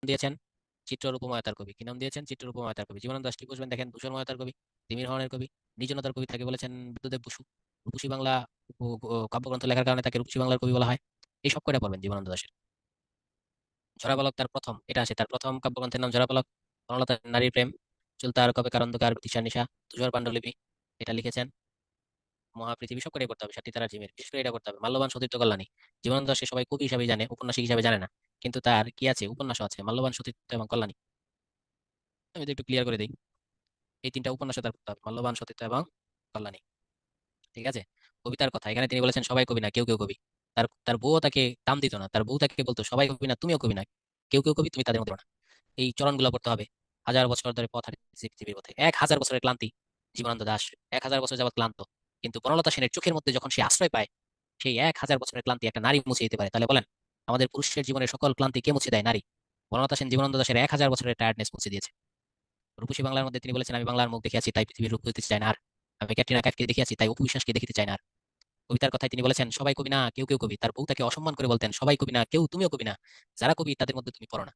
দিয়েছেন চিত্ররূপময়তার কবি। কি নাম দিয়েছেন? চিত্ররূপময়তার কবি। জীবনানন্দ দাশ কি বসবেন দেখেন, ধূসরময়তার কবি, তিমির হরণের কবি, নির্জনতার কবি। তাকে বলেছেন বুদ্ধদেব বসু। রূপসী বাংলা কাব্যগ্রন্থ লেখার কারণে তাকে রূপসী বাংলার কবি বলা হয়। এই সব কয়টা পড়বেন জীবনানন্দ দাশের। ঝরাবালক তার প্রথম, এটা আছে তার প্রথম কাব্যগ্রন্থের নাম ঝরাবালক। বনলতা নারীর প্রেম, চুলতার কবে কারন্ধকার তিশা নিশা, তুষার পাণ্ডুলিপি, এটা লিখেছেন। মহাপৃথিবী সব করে করতে হবে, সাতটি তারা জিমের বিশেষ করে এটা করতে হবে। মাল্যবান সতীর্থ কল্যাণী। জীবনানন্দ দাশকে সবাই কবি হিসাবে জানে, উপন্যাসিক হিসাবে জানে না। কিন্তু তার কি আছে, উপন্যাস আছে, মাল্যবান সতীর্থ এবং কল্যাণী। আমি যদি একটু ক্লিয়ার করে দিই, এই তিনটা উপন্যাসে তার পড়তে হবে, মাল্যবান সতীর্থ এবং কল্যাণী। ঠিক আছে। কবিতার কথা এখানে তিনি বলেছেন সবাই কবি না, কেউ কেউ কবি। তার বউ তাকে দাম দিত না, তার বউ তাকে বলতো সবাই কবি না, তুমিও কবি না, কেউ কেউ কবি, তুমি তাদের মধ্যে না। এই চরণগুলো পড়তে হবে। হাজার বছর ধরে পথ হাঁটতেছি পৃথিবীর পথে, 1,000 বছরের ক্লান্তি। জীবনানন্দ দাশ 1,000 বছর যাবত ক্লান্ত, কিন্তু বনলতা সেনের চোখের মধ্যে যখন সে আশ্রয় পায়, সেই 1,000 বছরের ক্লান্তি একটা নারী মুছে দিতে পারে। তাহলে বলেন, আমাদের পুরুষের জীবনের সকল ক্লান্তি কে মুছে দেয়? নারী। বনলতা সেন জীবনানন্দ দাশের 1,000 বছরের টায়ার্ডনেস মুছে দিয়েছে। রূপসী বাংলার মধ্যে তিনি বলেছেন, আমি বাংলার মুখ দেখিয়াছি তাই পৃথিবীর রূপ হইতে চাই না আর। আমি ক্যাটরিনা কাইফকে দেখিয়াছি তাই অপু বিশ্বাসকে দেখিতে চাই না আর। কবিতার কথায় তিনি বলেছেন সবাই কবি না, কেউ কেউ কবি। তার বউ তাকে অসম্মান করে বলতেন সবাই কবি না, কেউ তুমিও কবি না, যারা কবি তাদের মধ্যে তুমি পড়ো না।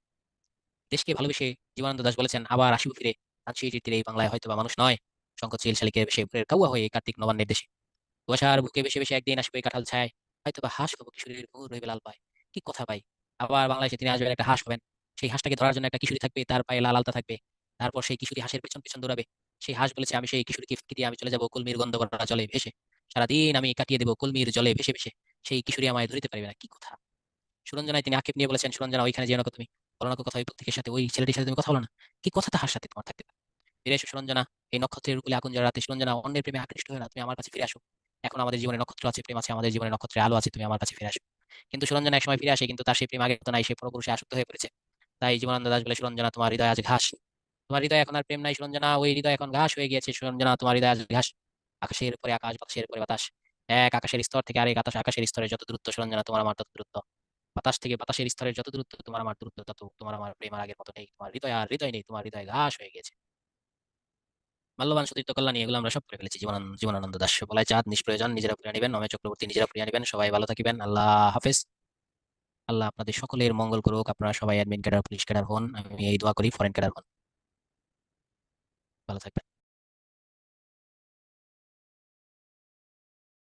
দেশকে ভালোবেসে জীবনানন্দ দাশ বলেছেন আবার আসিব ফিরে, ধানসিঁড়িটির তীরে এই বাংলায় হয়তো বা মানুষ নয়, শঙ্খচিল শালিকে বেশে উপরের কাউয়া হয়ে কার্তিক নবান্নের দেশে। কুয়াশার বুকে বেশে বেশে একদিন আসবে এই কাঁঠাল ছায়, হয়তো বা হাঁস খাবো কিশোরীর ভোর হইবে লাল পায়। কি কথা ভাই! আবার বাংলাদেশে তিনি আসবেন, একটা হাঁস হবেন। সেই হাঁসটাকে ধরার জন্য একটা কিশোরী থাকবে, তার পায়ে লাল আলতা থাকবে। তারপর সেই কিশোরী হাঁসের পিছন পিছন দৌড়াবে। সেই হাঁস বলেছে আমি সেই কিশোরীকে ফিকে দিয়ে আমি চলে যাবো কুলমির গন্ধ ভরা জলে ভেসে, সারাদিন আমি কাটিয়ে দেবো কুলমির জলে ভেসে ভেসে, সেই কিশোরী আমায় ধরিতে পারবে না। কি কথা! সুরঞ্জনায় তিনি আক্ষেপ নিয়ে বলেছেন, সুরঞ্জনা ওইখানে যেও না কো তুমি, বলো না কো কথা ওই প্রত্যেকের সাথে, ওই ছেলেটির সাথে তুমি কথা বলো না। কি কথা তাহার সাথে তোমার থাকতে পারে? ফিরে এসো সুরঞ্জনা, এই নক্ষত্রের উপকূলে আগুন জ্বালা রাতে। সুরঞ্জনা, অন্যের প্রেমে আকৃষ্ট হয়ে না, তুমি আমার কাছে ফিরে আসো। এখন আমাদের জীবনে নক্ষত্র আছে, প্রেম আছে, আমাদের জীবনে নক্ষত্রের আলো আছে, তুমি আমার কাছে ফিরে আসো। কিন্তু সুরঞ্জনা একসময় ফিরে আসে, কিন্তু তার সেই প্রেম আগের মতো নাই, সে পরপুরুষে আসক্ত হয়ে পড়েছে। তাই জীবনানন্দ দাশ বলে, সুরঞ্জনা তোমার হৃদয় আজ ঘাস, তোমার হৃদয় এখন আর প্রেম নাই সুরঞ্জনা, ওই হৃদয় এখন ঘাস হয়ে গিয়েছে সুরঞ্জনা, তোমার হৃদয় আজ ঘাস। আকাশের পরে আকাশ, বাতাসের পরে বাতাস, এক আকাশের স্তর থেকে আরেক আকাশের স্তরের যত দূরত্ব সুরঞ্জনা তোমার আমার তত দূরত্ব। বাতাস থেকে বাতাসের স্তরের যত দূরত্ব তোমার আমার দূরত্ব তত। তোমার আমার প্রেম আর আগের মতো নেই, তোমার হৃদয় আর হৃদয় নেই, তোমার হৃদয় ঘাস হয়ে গেছে। মাল্যবান সতীর্থ কল্যাণী, এগুলো আমরা সব করে ফেলেছি। জীবনানন্দ দাশ বলায় চাঁদ নিষ্প্রয়োজন, নিজেরা পুরিয়া নিবেন। অমেয় চক্রবর্তী, নিজেরা পুরিয়া নিবেন। সবাই ভালো থাকিবেন, আল্লাহ হাফেজ। আল্লাহ আপনাদের সকলের মঙ্গল করুক। আপনারা সবাই অ্যাডমিন ক্যাডার, পুলিশ ক্যাডার হন, আমি এই দোয়া করি, ফরেন ক্যাডার হন। ভালো থাকবেন।